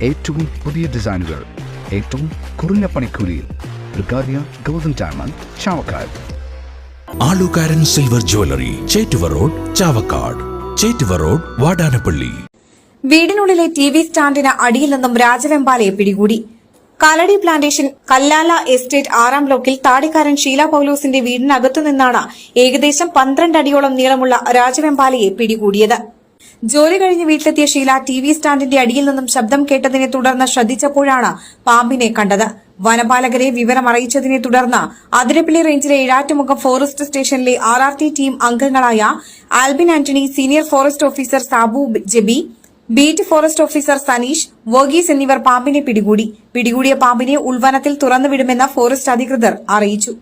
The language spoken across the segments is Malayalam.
ഏറ്റവും പുതിയ ഡിസൈനുകൾ ഏറ്റവും കുറഞ്ഞ പണിക്കൂലിയിൽ. ബ്രിഗാദിയ golden diamond, Chavakkad. Alukkaran silver jewellery, Chettuva road, Chavakkad. Chettuva road, Vadanappally. വീടിനുള്ളിലെ TV സ്റ്റാൻഡിന് അടിയിൽ നിന്നും രാജവെമ്പാലയെ പിടികൂടി. കാലടി പ്ലാന്റേഷൻ കല്ലാല എസ്റ്റേറ്റ് 6-ാം ബ്ലോക്കിൽ താടിക്കാരൻ ഷീല പൌലോസിന്റെ വീടിനകത്തു നിന്നാണ് ഏകദേശം 12 അടിയോളം നീളമുള്ള രാജവെമ്പാലയെ പിടികൂടിയത്. ജോലി കഴിഞ്ഞ് വീട്ടിലെത്തിയ ഷീല TV സ്റ്റാൻഡിന്റെ അടിയിൽ നിന്നും ശബ്ദം കേട്ടതിനെ തുടർന്ന് ശ്രദ്ധിച്ചപ്പോഴാണ് പാമ്പിനെ കണ്ടത്. വനപാലകരെ വിവരമറിയിച്ചതിനെ തുടർന്ന് അതിരപ്പള്ളി റേഞ്ചിലെ ഏഴാറ്റുമുഖം ഫോറസ്റ്റ് സ്റ്റേഷനിലെ RRT ടീം അംഗങ്ങളായ Albin Antony, senior forest officer Sabu Jebi, beat forest officer Saneesh, Varghese എന്നിവർ പാമ്പിനെ പിടികൂടി. പിടികൂടിയ പാമ്പിനെ ഉൾവനത്തിൽ തുറന്നുവിടുമെന്ന് ഫോറസ്റ്റ് അധികൃതർ അറിയിച്ചു.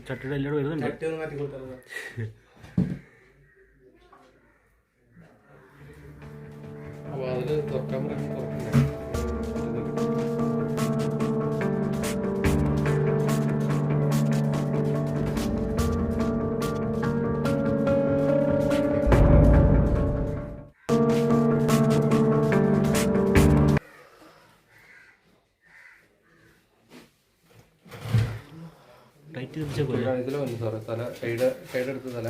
ചട്ടിയുടെ എല്ലാം വരുന്നുണ്ട്. അപ്പോൾ അതിൽ തുറക്കാൻ പറയുമ്പോൾ ഇതിൽ വന്നു സാറേ. തല കൈഡെടുത്ത് തല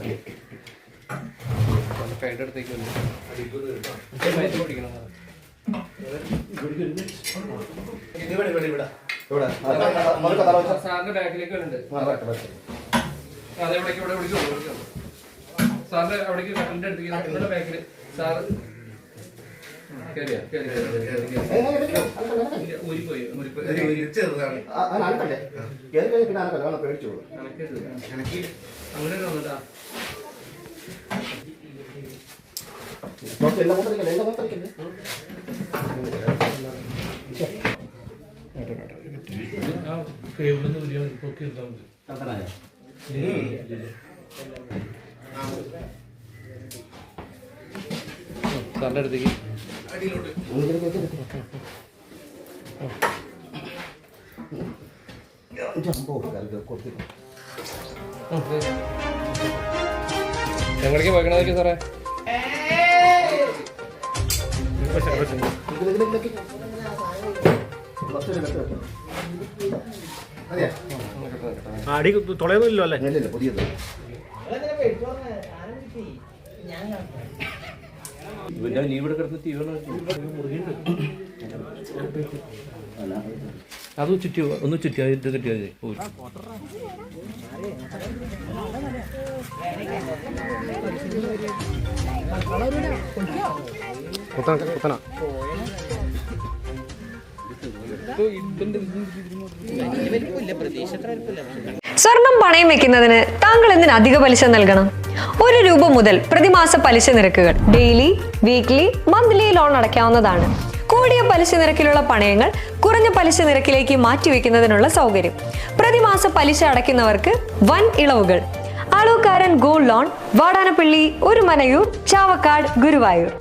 കൈഡെടുത്തേക്ക് വന്നു പിടിക്കണം സാറിന്റെ ബാക്കിലേക്ക് വരുന്നുണ്ട്. അതെവിടേക്ക് ഇവിടെ വിളിച്ചു സാറിന്റെ അവിടേക്ക് കട്ടിലിന്റെ അടുത്തേക്ക് ബാക്കിൽ സാറ് സാറിന്റെ അടുത്തേക്ക് എങ്ങടേക്ക് പോയിക്കണതൊക്കെ സാറേ? അടി തുളയൊന്നുമില്ലോ അല്ലേ? പുതിയത് നീ ഇവിടെ കിടന്ന് അത് ചുറ്റിയോ ഒന്ന് ചുറ്റിയോ ഇത് കിട്ടിയോ കുത്തന സ്വർണം പണയം വെക്കുന്നതിന് താങ്കൾ എന്തിന് അധിക പലിശ നൽകണം? 1 രൂപ മുതൽ പ്രതിമാസ പലിശ നിരക്കുകൾ ഡെയിലി, വീക്ക്ലി, മന്ത്ലി ലോൺ അടയ്ക്കാവുന്നതാണ്. കൂടിയ പലിശ നിരക്കിലുള്ള പണയങ്ങൾ കുറഞ്ഞ പലിശ നിരക്കിലേക്ക് മാറ്റിവെക്കുന്നതിനുള്ള സൗകര്യം. പ്രതിമാസ പലിശ അടയ്ക്കുന്നവർക്ക് വൻ ഇളവുകൾ. ആലുകാരൻ ഗോൾഡ് ലോൺ, വാടാനപ്പള്ളി, ഒരുമനയൂർ, ചാവക്കാട്, ഗുരുവായൂർ.